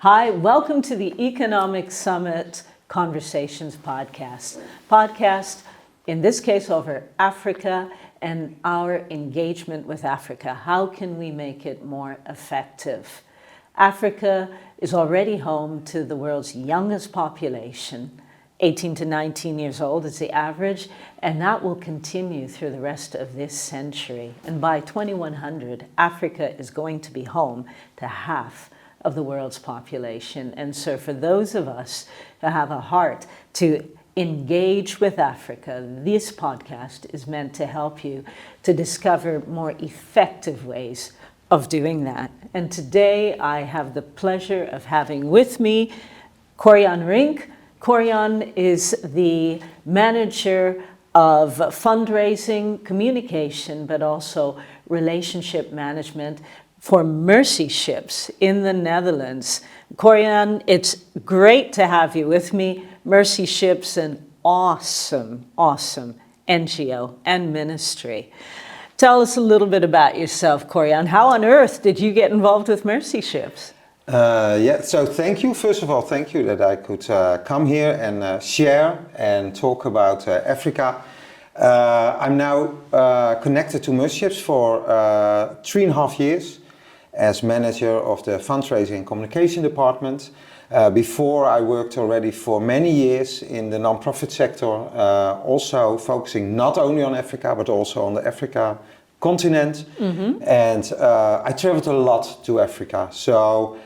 Hi, welcome to the Economic Summit Conversations podcast. Podcast, in this case, over Africa and our engagement with Africa. How can we make it more effective? Africa is already home to the world's youngest population. 18 to 19 years old is the average, and that will continue through the rest of this century. And by 2100, Africa is going to be home to half of the world's population. And so for those of us who have a heart to engage with Africa, this podcast is meant to help you to discover more effective ways of doing that. And today I have the pleasure of having with me Corjan Rink. Corjan is the manager of fundraising, communication, but also relationship management for Mercy Ships in the Netherlands. Corjan, it's great to have you with me. Mercy Ships, an awesome NGO and ministry. Tell us a little bit about yourself, Corjan. How on earth did you get involved with Mercy Ships? So thank you. First of all, thank you that I could come here and share and talk about Africa. I'm now connected to Mercy Ships for 3.5 years as manager of the fundraising and communication department. Before I worked already for many years in the non-profit sector, also focusing not only on Africa but also on the Africa continent. Mm-hmm. And I traveled a lot to Africa. So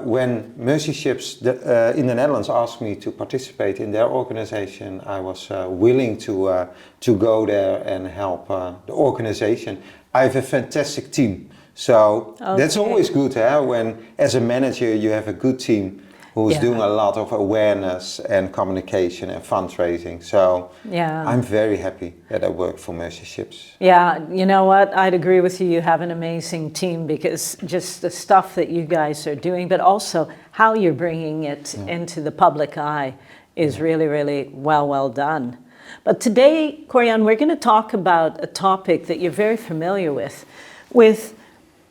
when Mercy Ships in the Netherlands asked me to participate in their organization, I was willing to go there and help the organization. I have a fantastic team. So That's always good, when as a manager you have a good team who's doing a lot of awareness and communication and fundraising. So I'm very happy that I work for Mercy Ships. Yeah, you know what? I'd agree with you. You have an amazing team because just the stuff that you guys are doing, but also how you're bringing it into the public eye is really well done. But today, Corjan, we're going to talk about a topic that you're very familiar with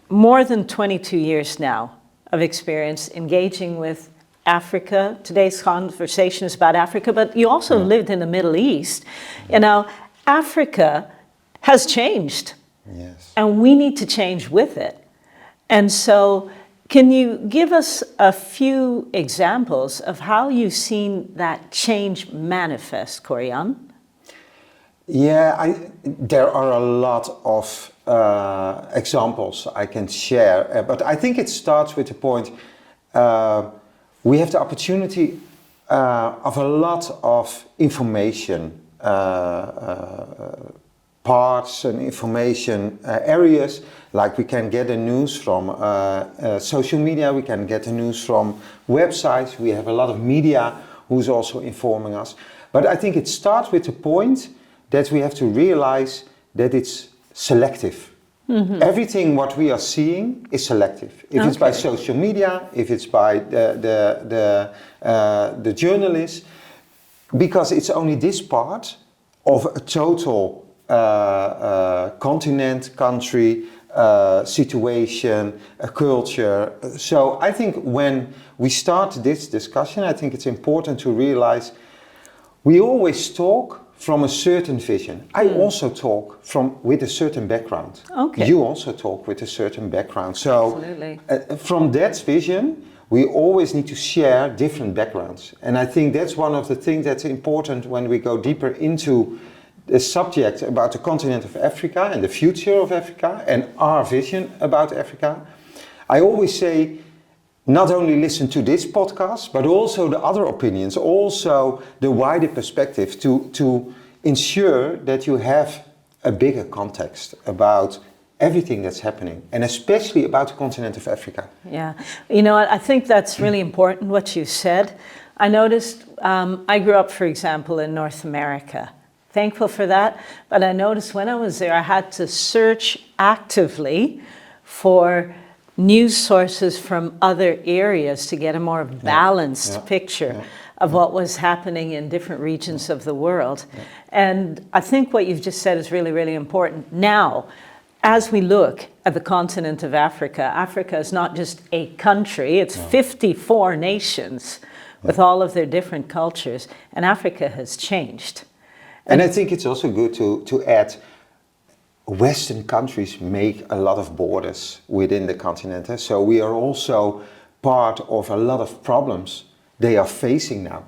more than 22 years now of experience engaging with Africa. Today's conversation is about Africa, but you also lived in the Middle East. You know, Africa has changed. Yes. And we need to change with it. And so can you give us a few examples of how you've seen that change manifest, Corjan? Yeah, there are a lot of examples I can share, but I think it starts with the point we have the opportunity of a lot of information parts and information areas, like we can get the news from social media, we can get the news from websites, we have a lot of media who's also informing us. But I think it starts with the point that we have to realize that it's selective. Mm-hmm. Everything what we are seeing is selective. If it's by social media, if it's by the journalists, because it's only this part of a total continent, country, situation, a culture. So I think when we start this discussion, I think it's important to realize we always talk from a certain vision. I also talk with a certain background. Okay. You also talk with a certain background. So from that vision, we always need to share different backgrounds. And I think that's one of the things that's important when we go deeper into the subject about the continent of Africa and the future of Africa and our vision about Africa. I always say, not only listen to this podcast, but also the other opinions, also the wider perspective to ensure that you have a bigger context about everything that's happening, and especially about the continent of Africa. Yeah, you know, I think that's really important what you said. I noticed, I grew up, for example, in North America. Thankful for that, but I noticed when I was there, I had to search actively for news sources from other areas to get a more balanced picture of what was happening in different regions of the world. And I think what you've just said is really important. Now, as we look at the continent of Africa, Africa is not just a country, it's 54 nations with all of their different cultures, and Africa has changed. And I think it's also good to add, Western countries make a lot of borders within the continent. So we are also part of a lot of problems they are facing now,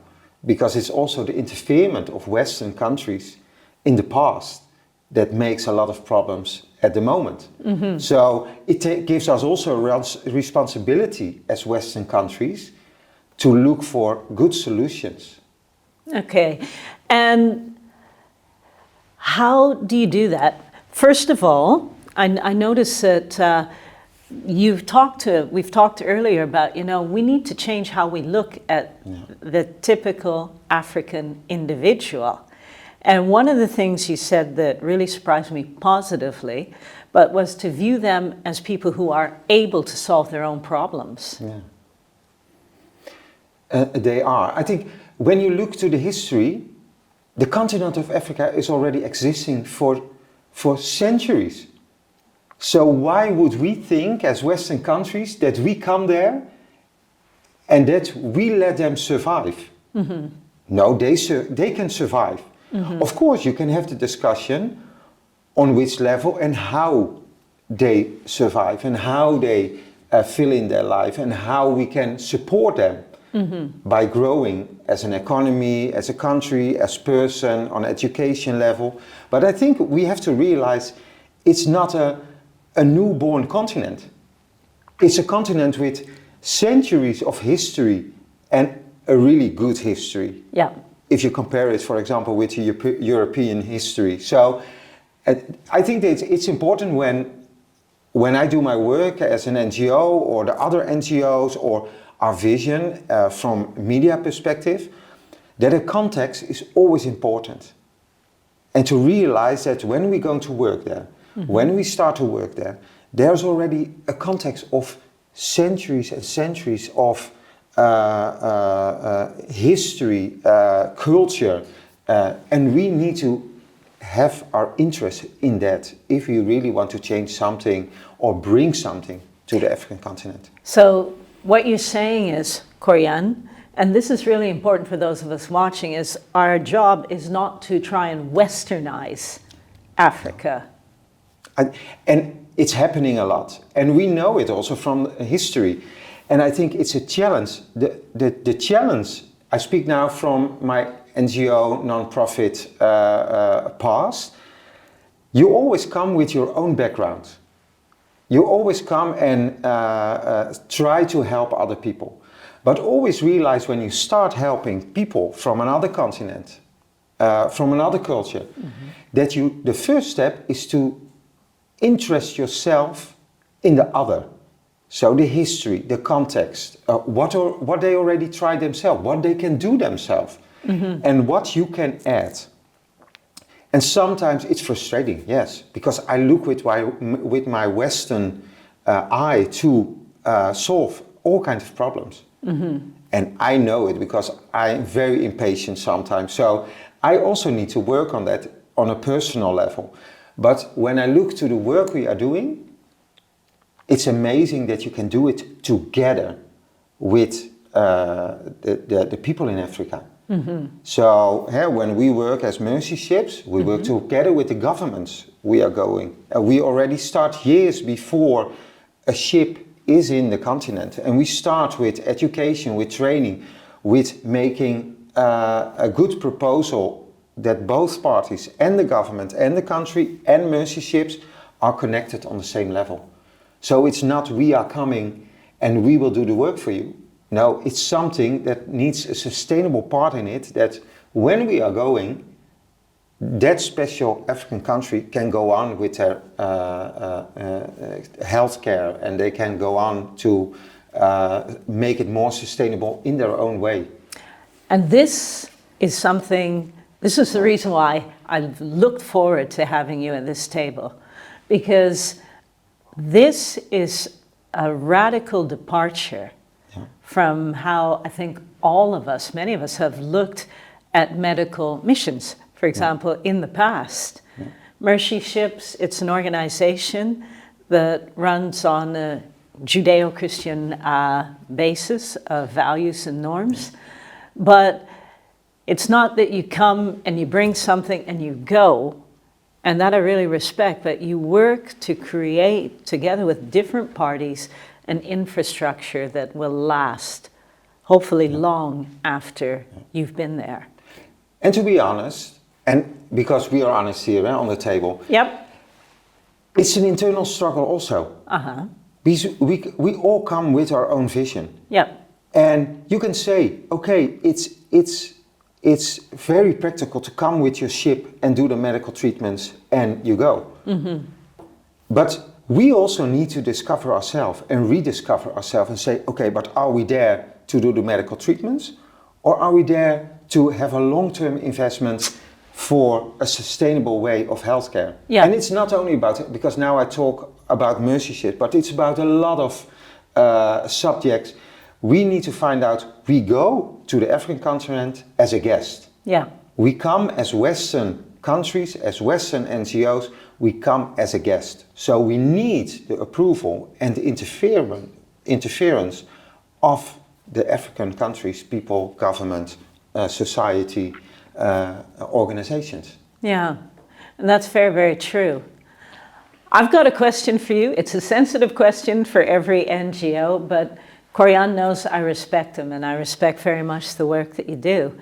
because it's also the interference of Western countries in the past that makes a lot of problems at the moment. So it gives us also a responsibility as Western countries to look for good solutions. Okay, and how do you do that? First of all, I notice that we've talked earlier about, we need to change how we look at the typical African individual. And one of the things you said that really surprised me positively, but was to view them as people who are able to solve their own problems. They are. I think when you look to the history, the continent of Africa is already existing for centuries. So why would we think as Western countries that we come there and that we let them survive? No, they can survive. Of course, you can have the discussion on which level and how they survive and how they fill in their life and how we can support them by growing as an economy, as a country, as person, on education level. But I think we have to realize it's not a newborn continent. It's a continent with centuries of history and a really good history. Yeah. If you compare it, for example, with the European history. So I think that it's important when I do my work as an NGO or the other NGOs or our vision from media perspective, that a context is always important. And to realize that when we're going to work there, when we start to work there, there's already a context of centuries and centuries of history, culture, and we need to have our interest in that if we really want to change something or bring something to the African continent. So what you're saying is, Corjan, and this is really important for those of us watching, is our job is not to try and westernize Africa. And it's happening a lot. And we know it also from history. And I think it's a challenge. The challenge, I speak now from my NGO, non-profit past, you always come with your own background. You always come and try to help other people. But always realize when you start helping people from another continent, from another culture, that the first step is to interest yourself in the other. So the history, the context, what they already tried themselves, what they can do themselves, and what you can add. And sometimes it's frustrating, yes, because I look with my Western eye to solve all kinds of problems. And I know it because I'm very impatient sometimes. So I also need to work on that on a personal level. But when I look to the work we are doing, it's amazing that you can do it together with the people in Africa. So when we work as mercy ships, we work together with the governments we are going. We already start years before a ship is in the continent. And we start with education, with training, with making a good proposal that both parties and the government and the country and mercy ships are connected on the same level. So it's not we are coming and we will do the work for you. No, it's something that needs a sustainable part in it, that when we are going, that special African country can go on with their healthcare, and they can go on to make it more sustainable in their own way. And this is the reason why I've looked forward to having you at this table, because this is a radical departure from how I think many of us have looked at medical missions, for example, in the past. Mercy Ships, it's an organization that runs on a Judeo-Christian basis of values and norms. But it's not that you come and you bring something and you go, and that I really respect, but you work to create, together with different parties, an infrastructure that will last, hopefully long after you've been there. And to be honest, and because we are honest here on the table, Yep. it's an internal struggle also. Because we all come with our own vision. Yep. And you can say, okay, it's very practical to come with your ship and do the medical treatments and you go. But we also need to discover ourselves and rediscover ourselves and say, okay, but are we there to do the medical treatments? Or are we there to have a long-term investment for a sustainable way of healthcare? Yeah. And it's not only about it, because now I talk about mercy ship, but it's about a lot of subjects. We need to find out, we go to the African continent as a guest. Yeah. We come as Western countries, as Western NGOs, we come as a guest. So we need the approval and the interference of the African countries, people, government, society, organizations. Yeah, and that's very, very true. I've got a question for you. It's a sensitive question for every NGO, but Corjan knows I respect him, and I respect very much the work that you do.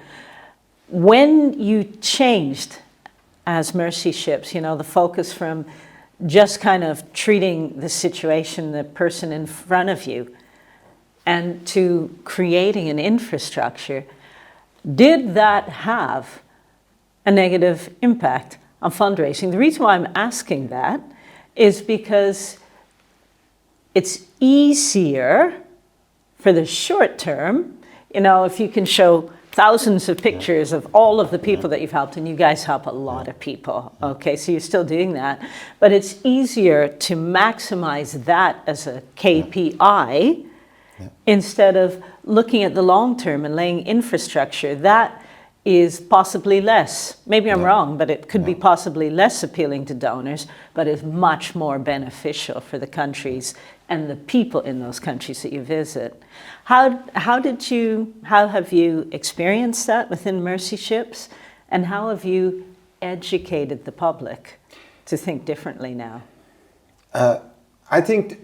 When you changed as Mercy Ships, you know, the focus from just kind of treating the situation, the person in front of you, and to creating an infrastructure, did that have a negative impact on fundraising? The reason why I'm asking that is because it's easier for the short term, you know, if you can show thousands of pictures of all of the people that you've helped, and you guys help a lot of people, okay, so you're still doing that, but it's easier to maximize that as a KPI instead of looking at the long term and laying infrastructure. That is possibly less, maybe I'm wrong, but it could be possibly less appealing to donors, but is much more beneficial for the countries and the people in those countries that you visit. How have you experienced that within Mercy Ships, and how have you educated the public to think differently now? I think,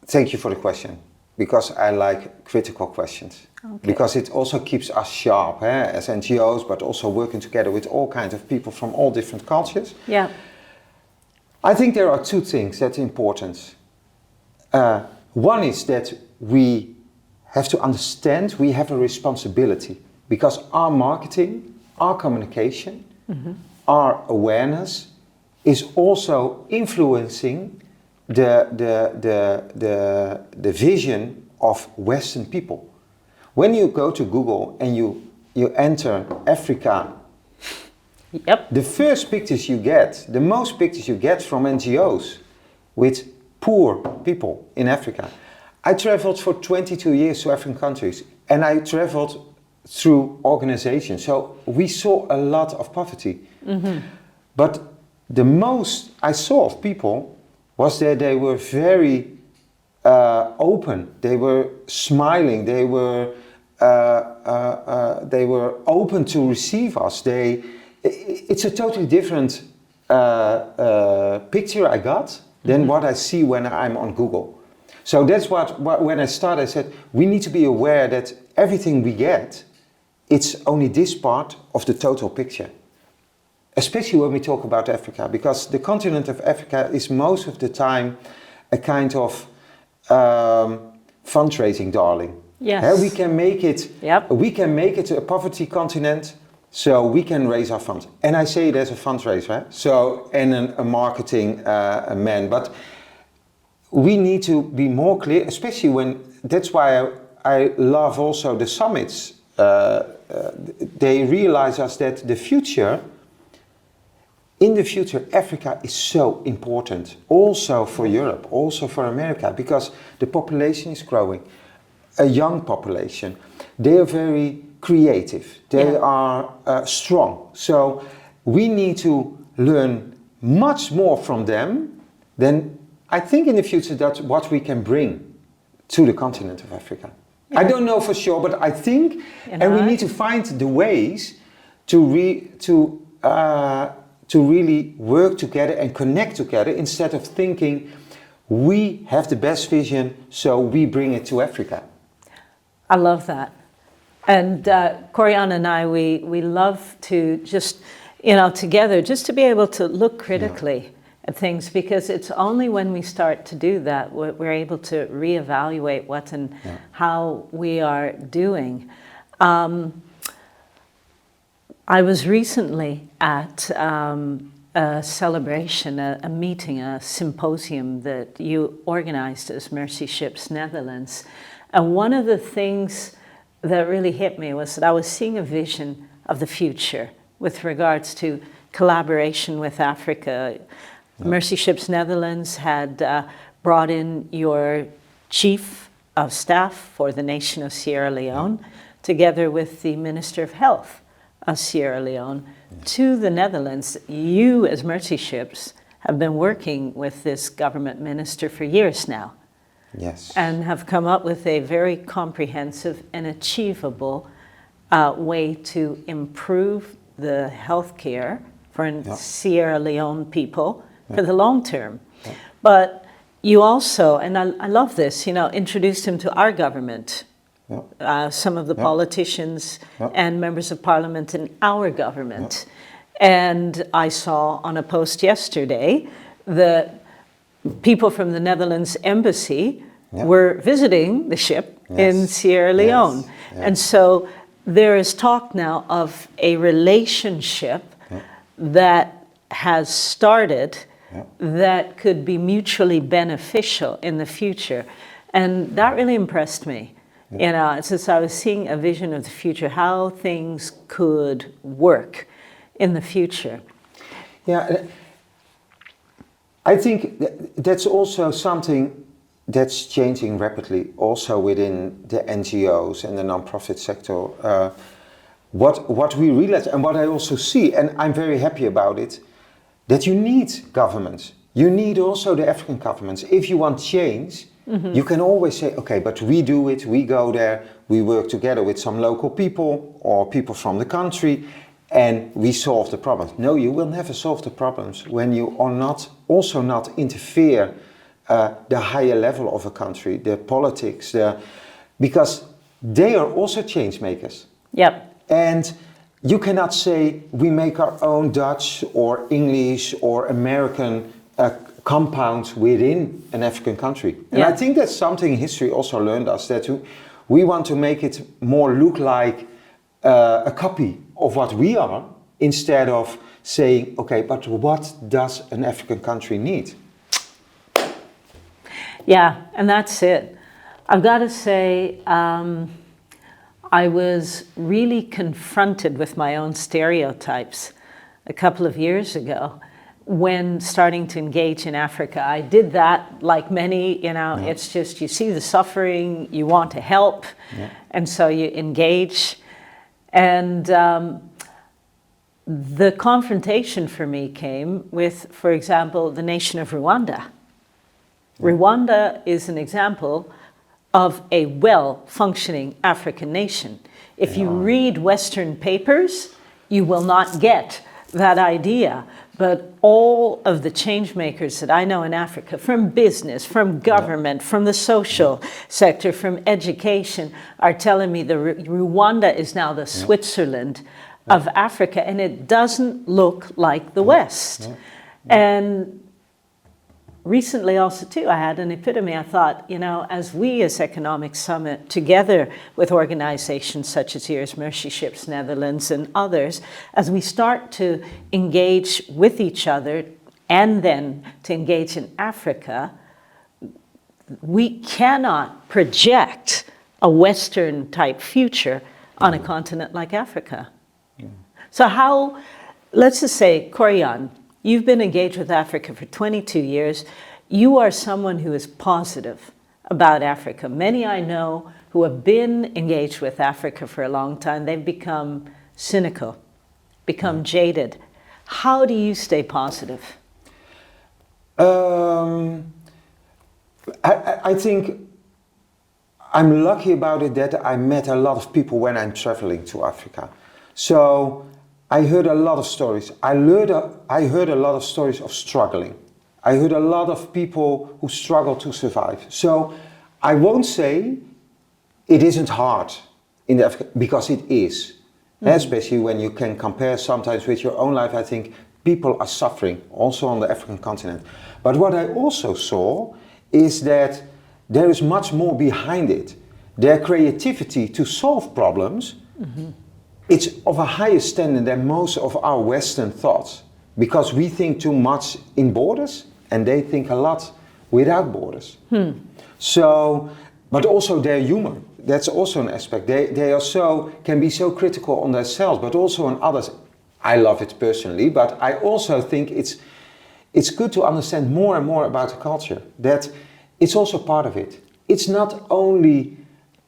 thank you for the question, because I like critical questions. Okay. Because it also keeps us sharp as NGOs, but also working together with all kinds of people from all different cultures. Yeah. I think there are two things that's important. One is that we have to understand we have a responsibility, because our marketing, our communication, our awareness is also influencing the vision of Western people. When you go to Google and you enter Africa, the first pictures you get, the most pictures you get from NGOs with poor people in Africa. I traveled for 22 years to African countries, and I traveled through organizations. So we saw a lot of poverty. But the most I saw of people was that they were very open. They were smiling. They were open to receive us. It's a totally different picture I got than what I see when I'm on Google. So that's what when I started, I said, we need to be aware that everything we get, it's only this part of the total picture. Especially when we talk about Africa, because the continent of Africa is most of the time a kind of fundraising darling. Yes. We can make it. We can make it a poverty continent, so we can raise our funds. And I say it as a fundraiser, so and a marketing man. But we need to be more clear, especially when. That's why I love also the summits. They realize us that the future. In the future, Africa is so important, also for Europe, also for America, because the population is growing, a young population. They are very creative, they are strong. So we need to learn much more from them, then I think in the future that's what we can bring to the continent of Africa. Yeah. I don't know for sure, but I think, and we need to find the ways to really work together and connect together instead of thinking we have the best vision, so we bring it to Africa. I love that. And Corjan and I, we love to just, together, just to be able to look critically at things, because it's only when we start to do that we're able to reevaluate what and how we are doing. I was recently at a celebration, a meeting, a symposium that you organized as Mercy Ships Netherlands. And one of the things that really hit me was that I was seeing a vision of the future with regards to collaboration with Africa. Mercy Ships Netherlands had brought in your chief of staff for the nation of Sierra Leone, together with the Minister of Health of Sierra Leone, to the Netherlands. You, as Mercy Ships, have been working with this government minister for years now. Yes. And have come up with a very comprehensive and achievable way to improve the health care for Sierra Leone people for the long term. Yeah. But you also, and I love this, introduced him to our government, some of the politicians and members of parliament in our government. And I saw on a post yesterday that people from the Netherlands embassy were visiting the ship in Sierra Leone. And so there is talk now of a relationship that has started that could be mutually beneficial in the future. And that really impressed me. Since I was seeing a vision of the future, how things could work in the future. Yeah, I think that's also something that's changing rapidly, also within the NGOs and the non-profit sector. What we realize, and what I also see, and I'm very happy about it, that you need governments. You need also the African governments. If you want change, you can always say, okay, but we do it, we go there, we work together with some local people or people from the country, and we solve the problems. No, you will never solve the problems when you are not interfere the higher level of a country, the politics, because they are also change makers. Yep. And you cannot say we make our own Dutch or English or American compound within an African country. And I think that's something history also learned us, that we want to make it more look like a copy of what we are, instead of saying, okay, but what does an African country need? Yeah, and that's it. I've got to say, I was really confronted with my own stereotypes a couple of years ago when starting to engage in Africa. I did that like many, it's just you see the suffering, you want to help, and so you engage. And the confrontation for me came with, for example, the nation of Rwanda. Rwanda is an example of a well-functioning African nation. If you read Western papers, you will not get that idea. But all of the change makers that I know in Africa, from business, from government, from the social sector, from education, are telling me that Rwanda is now the Switzerland of Africa, and it doesn't look like the West. And recently also too, I had an epiphany. I thought, as we as Economic Summit, together with organizations such as yours, Mercy Ships Netherlands and others, as we start to engage with each other and then to engage in Africa, we cannot project a Western type future on a continent like Africa. So how, let's just say, Corjan, you've been engaged with Africa for 22 years. You are someone who is positive about Africa. Many I know who have been engaged with Africa for a long time, they've become cynical, become jaded. How do you stay positive? I think I'm lucky about it that I met a lot of people when I'm traveling to Africa. So I heard a lot of stories. I heard a lot of stories of struggling. I heard a lot of people who struggle to survive. So I won't say it isn't hard in Africa, because it is. Especially when you can compare sometimes with your own life. I think people are suffering also on the African continent. But what I also saw is that there is much more behind it. Their creativity to solve problems, it's of a higher standard than most of our Western thoughts, because we think too much in borders and they think a lot without borders. So, but also their humor, that's also an aspect. They are can be so critical on themselves, but also on others. I love it personally, but I also think it's good to understand more and more about the culture, that it's also part of it. It's not only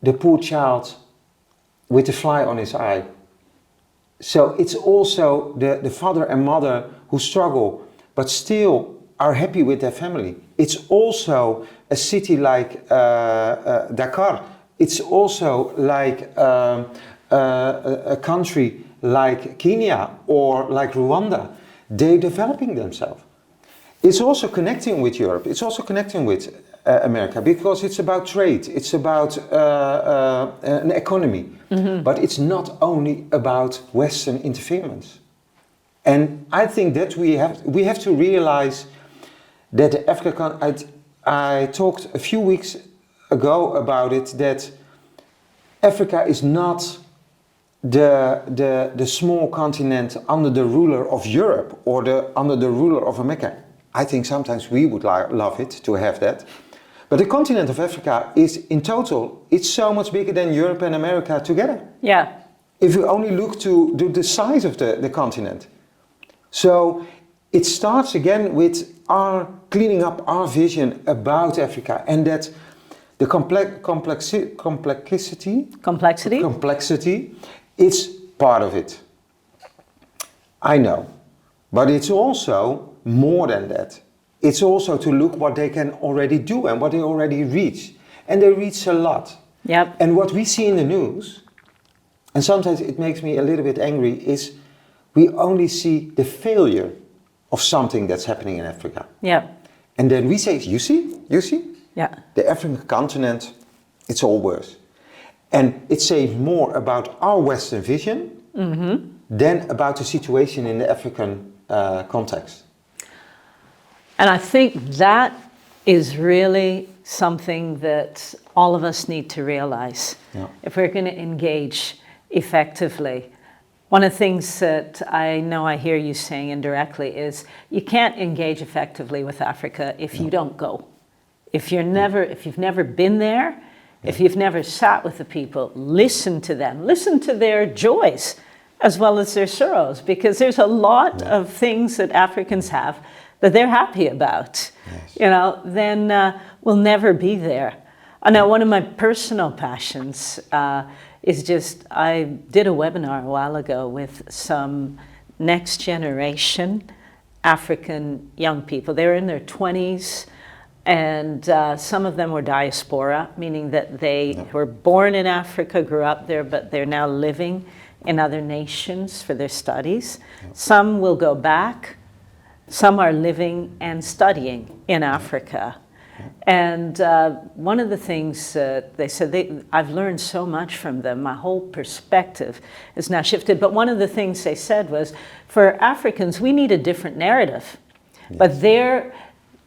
the poor child with the fly on his eye. So it's also the father and mother who struggle, but still are happy with their family. It's also a city like Dakar. It's also like a country like Kenya or like Rwanda. They're developing themselves. It's also connecting with Europe. It's also connecting with America, because it's about trade. It's about an economy. But it's not only about Western interference. And I think that we have to realize that Africa. I talked a few weeks ago about it, that Africa is not the small continent under the ruler of Europe or under the ruler of America. I think sometimes we would love it to have that. But the continent of Africa is, in total, it's so much bigger than Europe and America together. Yeah. If you only look to the size of the continent. So it starts again with our cleaning up our vision about Africa, and that the complexity, it's part of it. I know. But it's also more than that. It's also to look what they can already do and what they already reach. And they reach a lot. Yep. And what we see in the news, and sometimes it makes me a little bit angry, is we only see the failure of something that's happening in Africa. Yeah. And then we say, you see? Yeah. The African continent, it's all worse. And it says more about our Western vision than about the situation in the African context. And I think that is really something that all of us need to realize. Yeah. If we're going to engage effectively. One of the things that I know I hear you saying indirectly is you can't engage effectively with Africa if you don't go. If you've never been there, if you've never sat with the people, listen to them, listen to their joys as well as their sorrows, because there's a lot of things that Africans have that they're happy about, then we'll never be there. Now, one of my personal passions is just, I did a webinar a while ago with some next generation African young people. They were in their 20s, and some of them were diaspora, meaning that they were born in Africa, grew up there, but they're now living in other nations for their studies. Some will go back. Some are living and studying in Africa. And one of the things they said, I've learned so much from them. My whole perspective has now shifted. But one of the things they said was, for Africans, we need a different narrative. Yes. But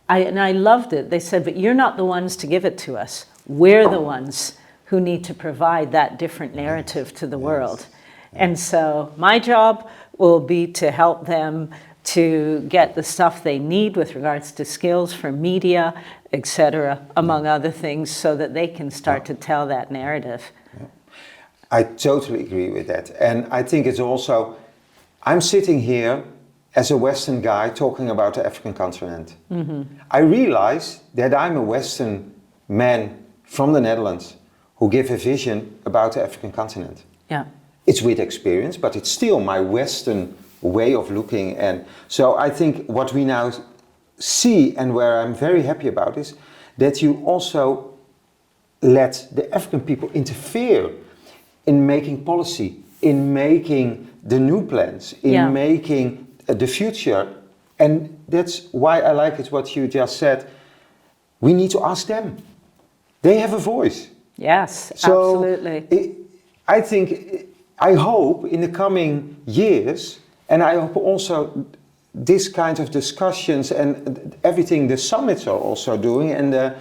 I loved it. They said, but you're not the ones to give it to us. We're the ones who need to provide that different narrative to the world. And so my job will be to help them to get the stuff they need with regards to skills for media, etc., among other things, so that they can start to tell that narrative. I totally agree with that. And I think it's also, I'm sitting here as a Western guy talking about the African continent. I realize that I'm a Western man from the Netherlands who give a vision about the African continent. Yeah. It's with experience, but it's still my Western way of looking. And so I think what we now see, and where I'm very happy about, is that you also let the African people interfere in making policy, in making the new plans, in making the future. And that's why I like it what you just said. We need to ask them. They have a voice. Yes, so absolutely. I hope in the coming years, and I hope also this kind of discussions and everything the summits are also doing, and the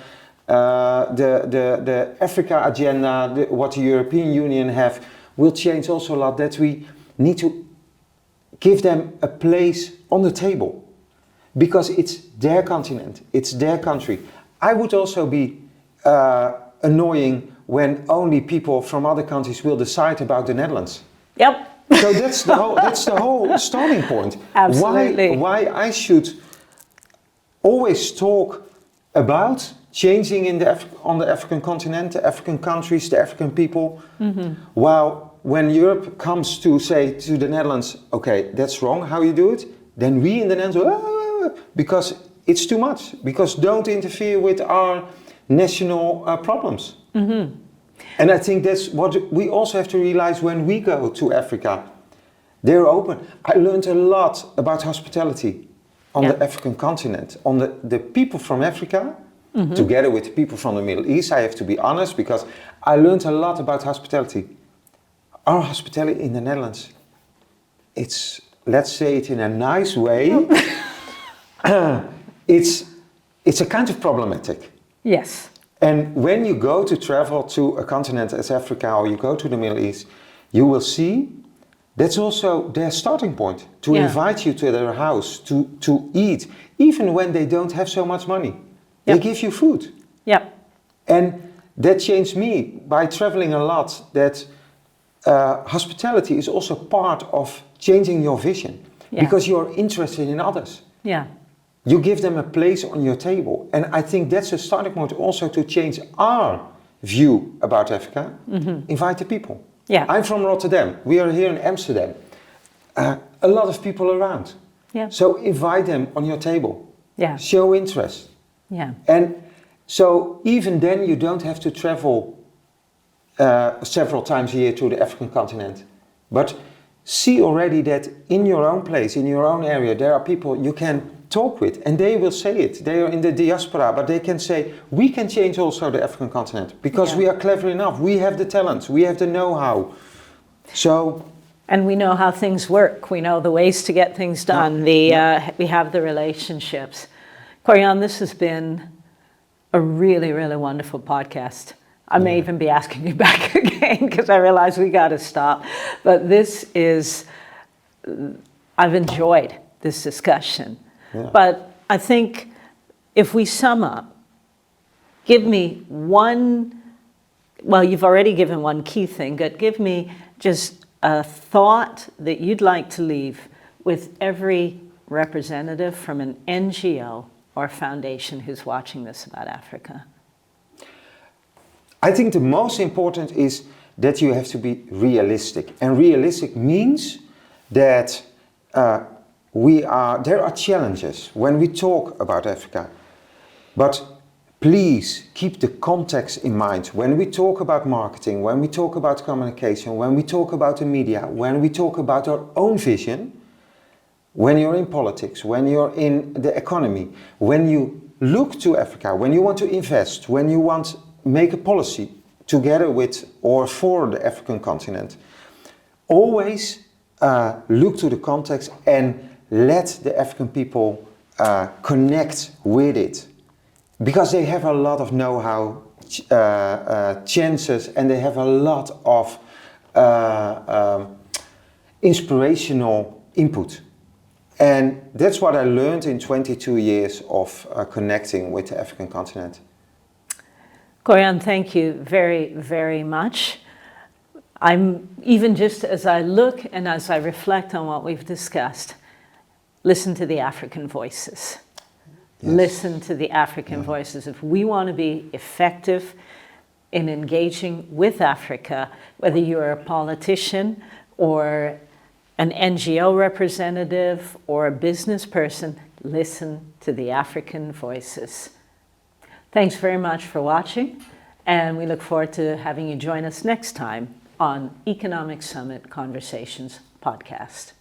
Africa agenda, what the European Union have, will change also a lot, that we need to give them a place on the table, because it's their continent, it's their country. I would also be annoying when only people from other countries will decide about the Netherlands. Yep. So that's the whole starting point. Absolutely. Why I should always talk about changing on the African continent, the African countries, the African people, while when Europe comes to say to the Netherlands, okay, that's wrong how you do it, then we in the Netherlands, because it's too much, because don't interfere with our national problems. And I think that's what we also have to realize when we go to Africa. They're open. I learned a lot about hospitality on the African continent, on the people from Africa, together with the people from the Middle East. I have to be honest, because I learned a lot about hospitality. Our hospitality in the Netherlands, it's, let's say it in a nice way, it's a kind of problematic. Yes. And when you go to travel to a continent as Africa, or you go to the Middle East, you will see that's also their starting point, to invite you to their house, to eat, even when they don't have so much money. They give you food. Yep. And that changed me by traveling a lot, that hospitality is also part of changing your vision, because you're interested in others. Yeah. You give them a place on your table. And I think that's a starting point also to change our view about Africa. Invite the people. Yeah. I'm from Rotterdam. We are here in Amsterdam. A lot of people around. Yeah. So invite them on your table. Yeah. Show interest. Yeah. And so even then you don't have to travel several times a year to the African continent. But see already that in your own place, in your own area, there are people you can talk with, and they will say it. They are in the diaspora, but they can say, we can change also the African continent, because we are clever enough. We have the talent, we have the know-how. So, and we know how things work. We know the ways to get things done. We have the relationships. Corjan, this has been a really, really wonderful podcast. I may even be asking you back again, because I realize we got to stop. But this is, I've enjoyed this discussion. Yeah. But I think if we sum up, give me one, well, you've already given one key thing, but give me just a thought that you'd like to leave with every representative from an NGO or foundation who's watching this about Africa. I think the most important is that you have to be realistic. And realistic means that there are challenges when we talk about Africa, but please keep the context in mind. When we talk about marketing, when we talk about communication, when we talk about the media, when we talk about our own vision, when you're in politics, when you're in the economy, when you look to Africa, when you want to invest, when you want to make a policy together with or for the African continent, always look to the context and let the African people connect with it, because they have a lot of know-how, chances, and they have a lot of inspirational input. And that's what I learned in 22 years of connecting with the African continent. Corjan, thank you very, very much. I'm, even just as I look and as I reflect on what we've discussed, listen to the African voices. Yes. Listen to the African voices. If we want to be effective in engaging with Africa, whether you're a politician or an NGO representative, or a business person, listen to the African voices. Thanks very much for watching, and we look forward to having you join us next time on Economic Summit Conversations podcast.